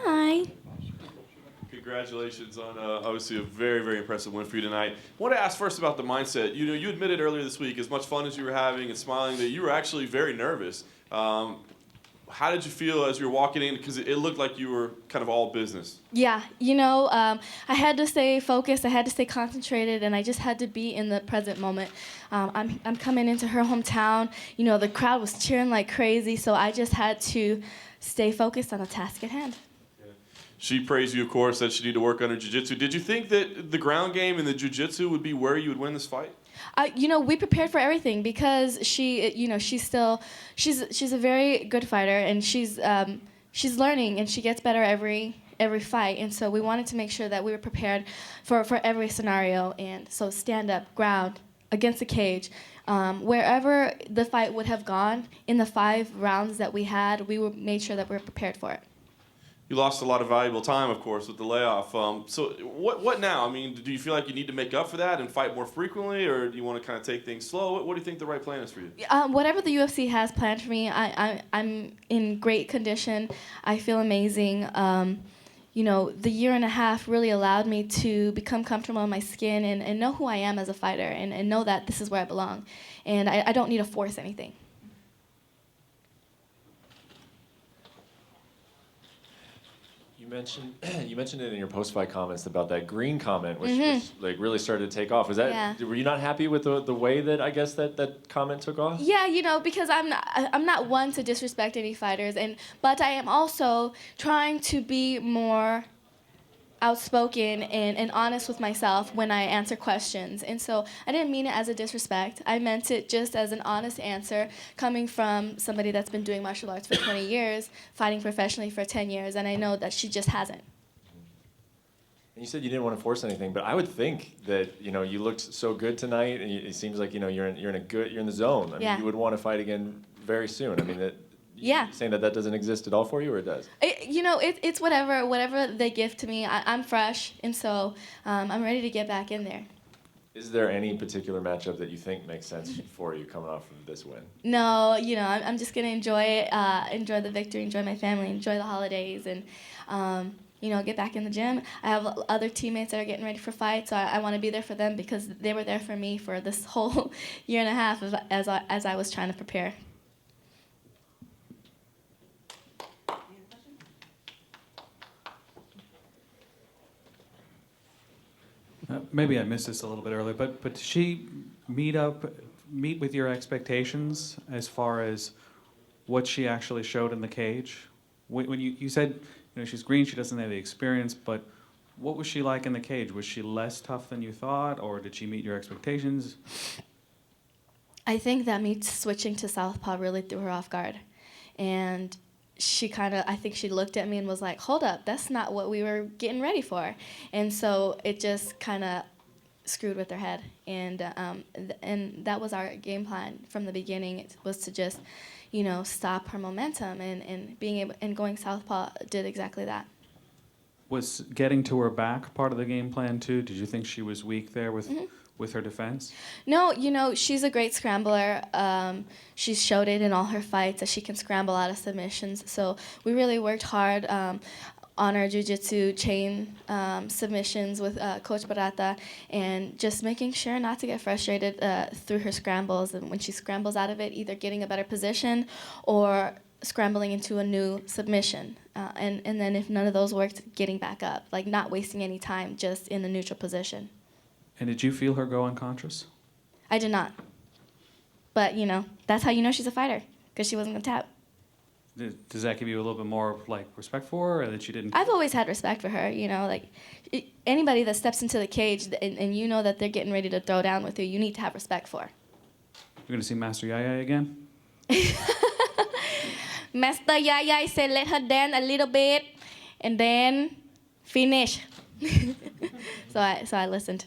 Hi. Congratulations on obviously a very, very impressive win for you tonight. I want to ask first about the mindset. You know, you admitted earlier this week, as much fun as you were having and smiling, that you were actually very nervous. How did you feel as you were walking in? Because it looked like you were kind of all business. Yeah, I had to stay focused, I had to stay concentrated, and I just had to be in the present moment. I'm coming into her hometown. You know, the crowd was cheering like crazy, so I just had to stay focused on the task at hand. She praised you, of course, said she needed to work on her jiu-jitsu. Did you think that the ground game and the jiu-jitsu would be where you would win this fight? We prepared for everything because she's a very good fighter, and she's learning, and she gets better every fight. And so we wanted to make sure that we were prepared for every scenario. And so stand up, ground, against the cage. Wherever the fight would have gone in the 5 rounds that we had, made sure that we were prepared for it. You lost a lot of valuable time, of course, with the layoff. So what now? I mean, do you feel like you need to make up for that and fight more frequently, or do you want to kind of take things slow? What do you think the right plan is for you? Whatever the UFC has planned for me, I'm in great condition. I feel amazing. The year and a half really allowed me to become comfortable in my skin and know who I am as a fighter and know that this is where I belong. And I don't need to force anything. You mentioned it in your post-fight comments about that green comment, which like really started to take off. Was that Were you not happy with the way that I guess that comment took off? Yeah, because I'm not one to disrespect any fighters, but I am also trying to be more outspoken and honest with myself when I answer questions. And so I didn't mean it as a disrespect. I meant it just as an honest answer coming from somebody that's been doing martial arts for 20 years, fighting professionally for 10 years, and I know that she just hasn't. And you said you didn't want to force anything, but I would think that you looked so good tonight, and it seems like you're in the zone. I mean, you would want to fight again very soon. I mean, saying that doesn't exist at all for you, or it does? It's whatever they give to me. I'm fresh, and so I'm ready to get back in there. Is there any particular matchup that you think makes sense for you coming off of this win? No, I'm just gonna enjoy it, enjoy the victory, enjoy my family, enjoy the holidays, and get back in the gym. I have other teammates that are getting ready for fights, so I want to be there for them because they were there for me for this whole year and a half as I was trying to prepare. Maybe I missed this a little bit earlier, but did she meet with your expectations as far as what she actually showed in the cage? When you said she's green, she doesn't have the experience, but what was she like in the cage? Was she less tough than you thought, or did she meet your expectations? I think that me switching to Southpaw really threw her off guard, and I think she looked at me and was like, hold up, that's not what we were getting ready for. And so it just kind of screwed with her head. And that was our game plan from the beginning. It was to just, stop her momentum, and being able and going Southpaw did exactly that. Was getting to her back part of the game plan too? Did you think she was weak there with her defense? No, she's a great scrambler. She's showed it in all her fights that she can scramble out of submissions. So we really worked hard on our jiu-jitsu chain submissions with Coach Barata, and just making sure not to get frustrated through her scrambles. And when she scrambles out of it, either getting a better position or scrambling into a new submission. And then if none of those worked, getting back up. Like not wasting any time, just in the neutral position. And did you feel her go unconscious? I did not. But, that's how you know she's a fighter, because she wasn't going to tap. Does that give you a little bit more, respect for her, or that she didn't? I've always had respect for her, anybody that steps into the cage and you know that they're getting ready to throw down with you, you need to have respect for. You're going to see Master Yaya again? Master Yaya said let her dance a little bit and then finish. So I listened.